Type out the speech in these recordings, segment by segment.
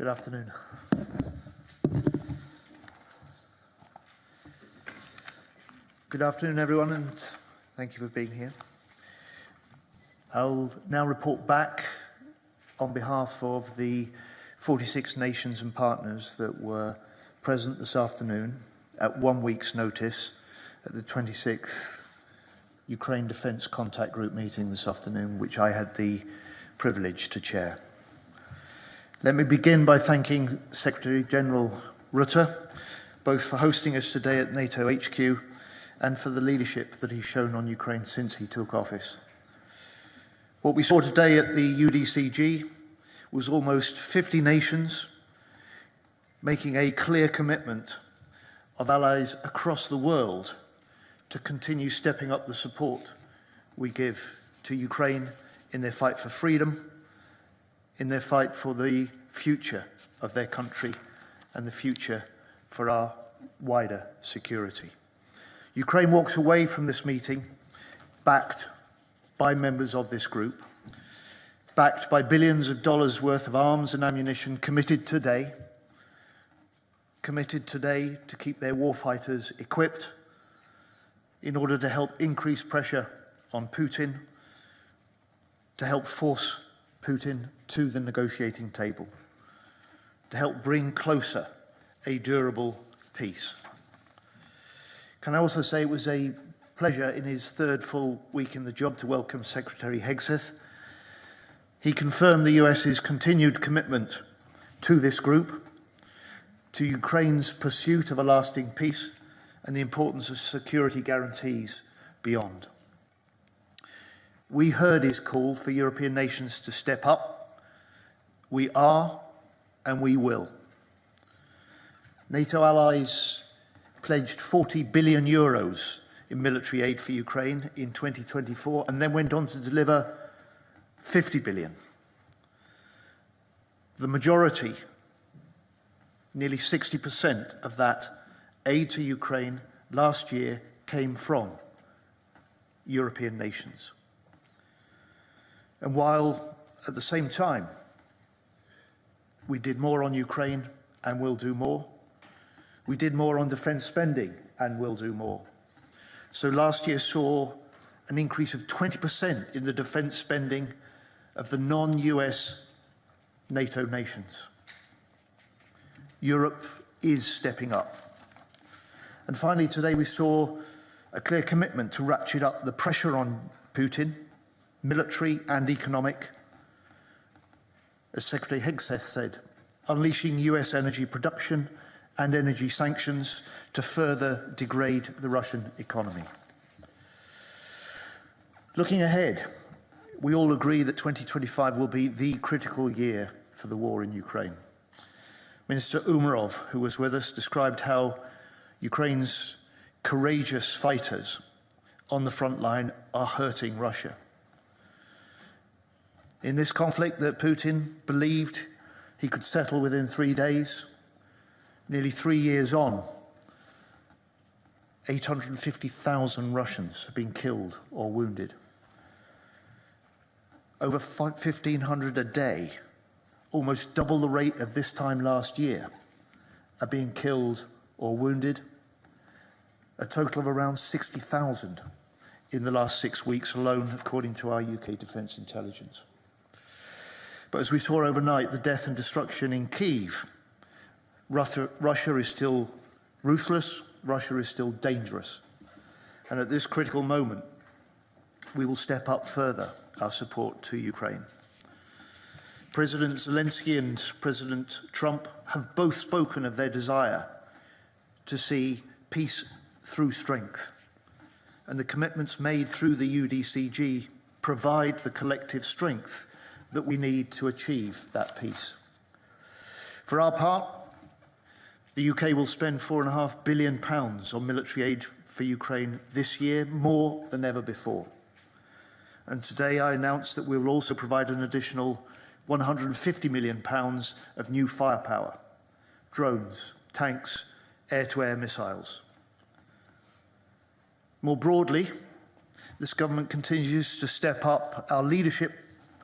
Good afternoon. Good afternoon, everyone, and thank you for being here. I'll now report back on behalf of the 46 nations and partners that were present this afternoon at 1 week's notice at the 26th Ukraine Defence Contact Group meeting this afternoon, which I had the privilege to chair. Let me begin by thanking Secretary-General Rutte, both for hosting us today at NATO HQ and for the leadership that he's shown on Ukraine since he took office. What we saw today at the UDCG was almost 50 nations making a clear commitment of allies across the world to continue stepping up the support we give to Ukraine in their fight for freedom, in their fight for the future of their country and the future for our wider security. Ukraine walks away from this meeting backed by members of this group, backed by billions of dollars worth of arms and ammunition committed today to keep their warfighters equipped in order to help increase pressure on Putin, to help force Putin to the negotiating table, to help bring closer a durable peace. Can I also say it was a pleasure in his third full week in the job to welcome Secretary Hegseth. He confirmed the US's continued commitment to this group, to Ukraine's pursuit of a lasting peace, and the importance of security guarantees beyond. We heard his call for European nations to step up. We are and we will. NATO allies pledged 40 billion euros in military aid for Ukraine in 2024 and then went on to deliver 50 billion. The majority, nearly 60% of that aid to Ukraine last year came from European nations. And while at the same time we did more on Ukraine and will do more, we did more on defence spending and will do more. So last year saw an increase of 20% in the defence spending of the non-US NATO nations. Europe is stepping up. And finally, today we saw a clear commitment to ratchet up the pressure on Putin, military and economic, as Secretary Hegseth said, unleashing US energy production and energy sanctions to further degrade the Russian economy. Looking ahead, we all agree that 2025 will be the critical year for the war in Ukraine. Minister Umerov, who was with us, described how Ukraine's courageous fighters on the front line are hurting Russia. In this conflict that Putin believed he could settle within 3 days, nearly 3 years on, 850,000 Russians have been killed or wounded. Over 1,500 a day, almost double the rate of this time last year, are being killed or wounded. A total of around 60,000 in the last 6 weeks alone, according to our UK Defence Intelligence. But as we saw overnight, the death and destruction in Kyiv, Russia is still ruthless, Russia is still dangerous. And at this critical moment, we will step up further our support to Ukraine. President Zelensky and President Trump have both spoken of their desire to see peace through strength. And the commitments made through the UDCG provide the collective strength that we need to achieve that peace. For our part, the UK will spend £4.5 billion on military aid for Ukraine this year, more than ever before. And today I announced that we will also provide an additional £150 million of new firepower, drones, tanks, air-to-air missiles. More broadly, this government continues to step up our leadership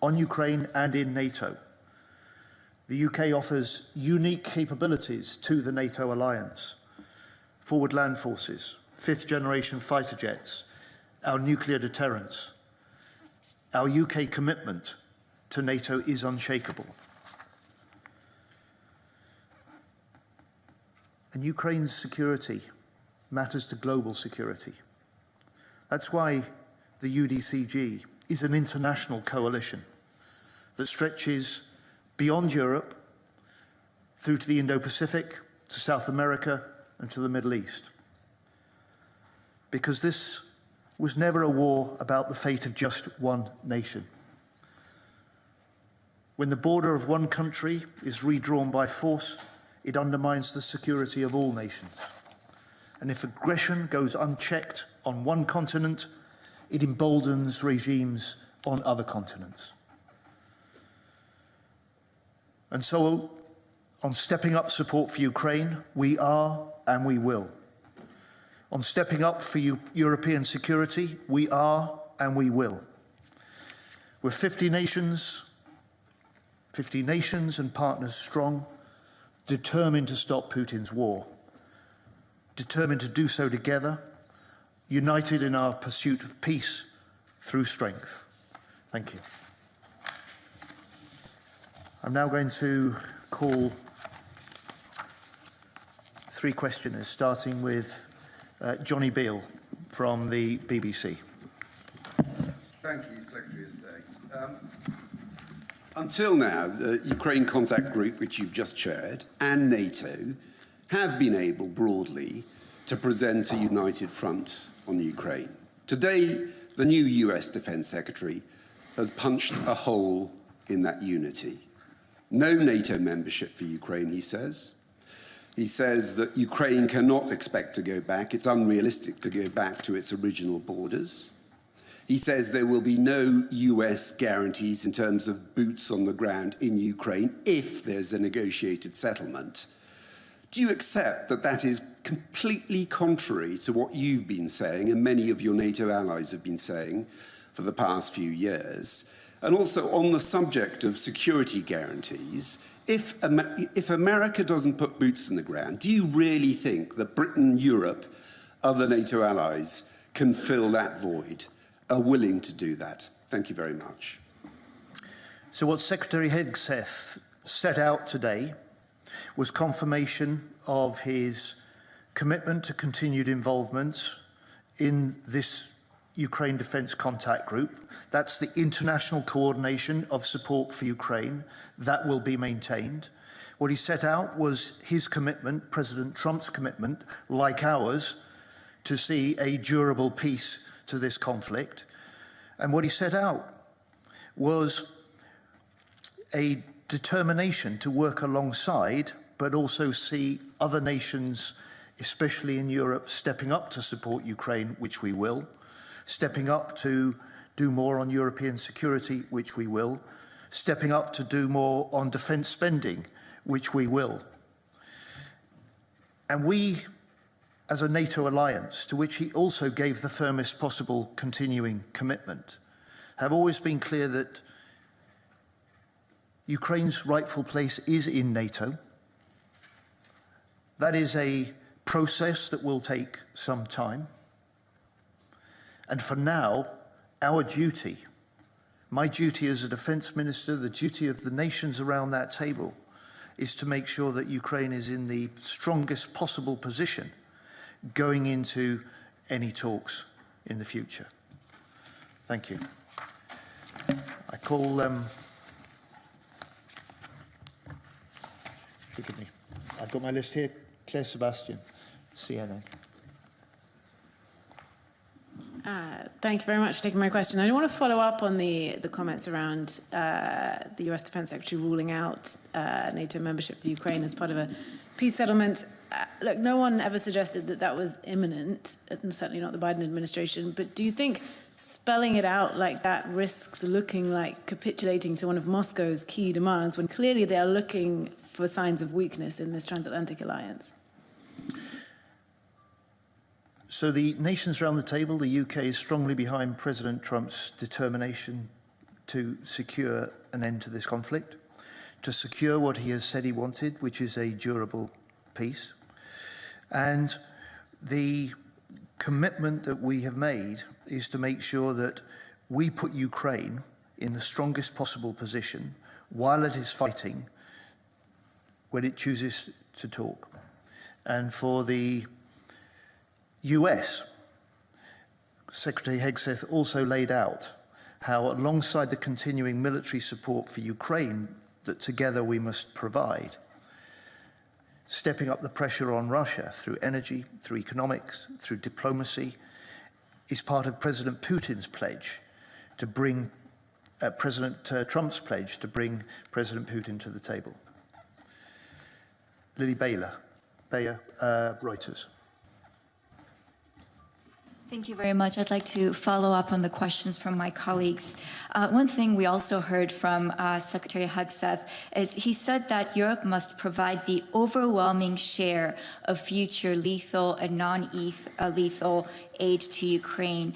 on Ukraine and in NATO, The UK offers unique capabilities to the NATO alliance: forward land forces, fifth-generation fighter jets, our nuclear deterrence. Our UK commitment to NATO is unshakable. And Ukraine's security matters to global security. That's why the UDCG is an international coalition that stretches beyond Europe through to the Indo-Pacific, to South America, and to the Middle East. Because this was never a war about the fate of just one nation. When the border of one country is redrawn by force, it undermines the security of all nations. And if aggression goes unchecked on one continent, it emboldens regimes on other continents. And so, on stepping up support for Ukraine, we are and we will. On stepping up for European security, we are and we will. We're 50 nations and partners strong, determined to stop Putin's war, determined to do so together, united in our pursuit of peace through strength. Thank you. I'm now going to call three questioners, starting with Johnny Beale from the BBC. Thank you, Secretary of State. Until now, the Ukraine Contact Group, which you've just chaired, and NATO have been able, broadly, to present a united front on Ukraine. Today, the new US Defense Secretary has punched a hole in that unity. No NATO membership for Ukraine, he says. He says that Ukraine cannot expect to go back. It's unrealistic to go back to its original borders. He says there will be no US guarantees in terms of boots on the ground in Ukraine if there's a negotiated settlement. Do you accept that that is completely contrary to what you've been saying and many of your NATO allies have been saying for the past few years? And also on the subject of security guarantees, if America doesn't put boots on the ground, do you really think that Britain, Europe, other NATO allies can fill that void, are willing to do that? Thank you very much. So what Secretary Hegseth set out today was confirmation of his commitment to continued involvement in this Ukraine Defence Contact Group. That's the international coordination of support for Ukraine. That will be maintained. What he set out was his commitment, President Trump's commitment, like ours, to see a durable peace to this conflict. And what he set out was a determination to work alongside, but also see other nations, especially in Europe, stepping up to support Ukraine, which we will, stepping up to do more on European security, which we will, stepping up to do more on defence spending, which we will. And we, as a NATO alliance, to which he also gave the firmest possible continuing commitment, have always been clear that Ukraine's rightful place is in NATO. That is a process that will take some time. And for now, our duty, my duty as a defence minister, the duty of the nations around that table, is to make sure that Ukraine is in the strongest possible position going into any talks in the future. Thank you. I call, forgive me, I've got my list here. Claire Sebastian, CNN. Thank you very much for taking my question. I want to follow up on the comments around the US Defense Secretary ruling out NATO membership for Ukraine as part of a peace settlement. Look, no one ever suggested that that was imminent, and certainly not the Biden administration, but do you think spelling it out like that risks looking like capitulating to one of Moscow's key demands when clearly they are looking for signs of weakness in this transatlantic alliance? So the nations around the table, the UK is strongly behind President Trump's determination to secure an end to this conflict, to secure what he has said he wanted, which is a durable peace. And the commitment that we have made is to make sure that we put Ukraine in the strongest possible position while it is fighting when it chooses to talk. And for the US, Secretary Hegseth also laid out how, alongside the continuing military support for Ukraine that together we must provide, stepping up the pressure on Russia through energy, through economics, through diplomacy, is part of President Putin's pledge to bring President Trump's pledge to bring President Putin to the table. Lily Bayer, Reuters. Thank you very much. I'd like to follow up on the questions from my colleagues. One thing we also heard from Secretary Hegseth is he said that Europe must provide the overwhelming share of future lethal and non-lethal aid to Ukraine.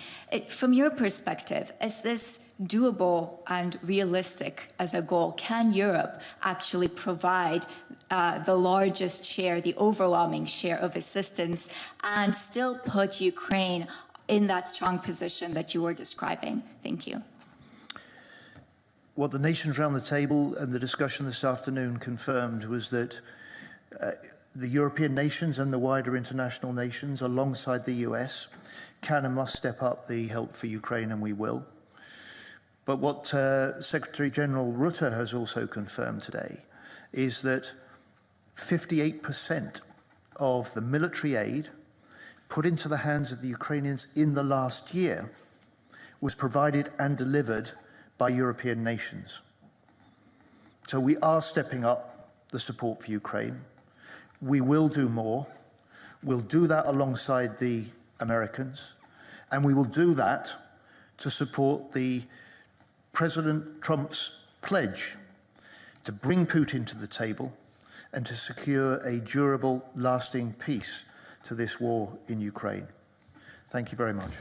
From your perspective, is this doable and realistic as a goal? Can Europe actually provide the largest share, the overwhelming share of assistance, and still put Ukraine in that strong position that you were describing? Thank you. What the nations around the table and the discussion this afternoon confirmed was that the European nations and the wider international nations, alongside the US, can and must step up the help for Ukraine, and we will. But what Secretary General Rutte has also confirmed today is that 58% of the military aid put into the hands of the Ukrainians in the last year was provided and delivered by European nations. So we are stepping up the support for Ukraine. We will do more. We'll do that alongside the Americans, and we will do that to support the President Trump's pledge to bring Putin to the table and to secure a durable, lasting peace to this war in Ukraine. Thank you very much.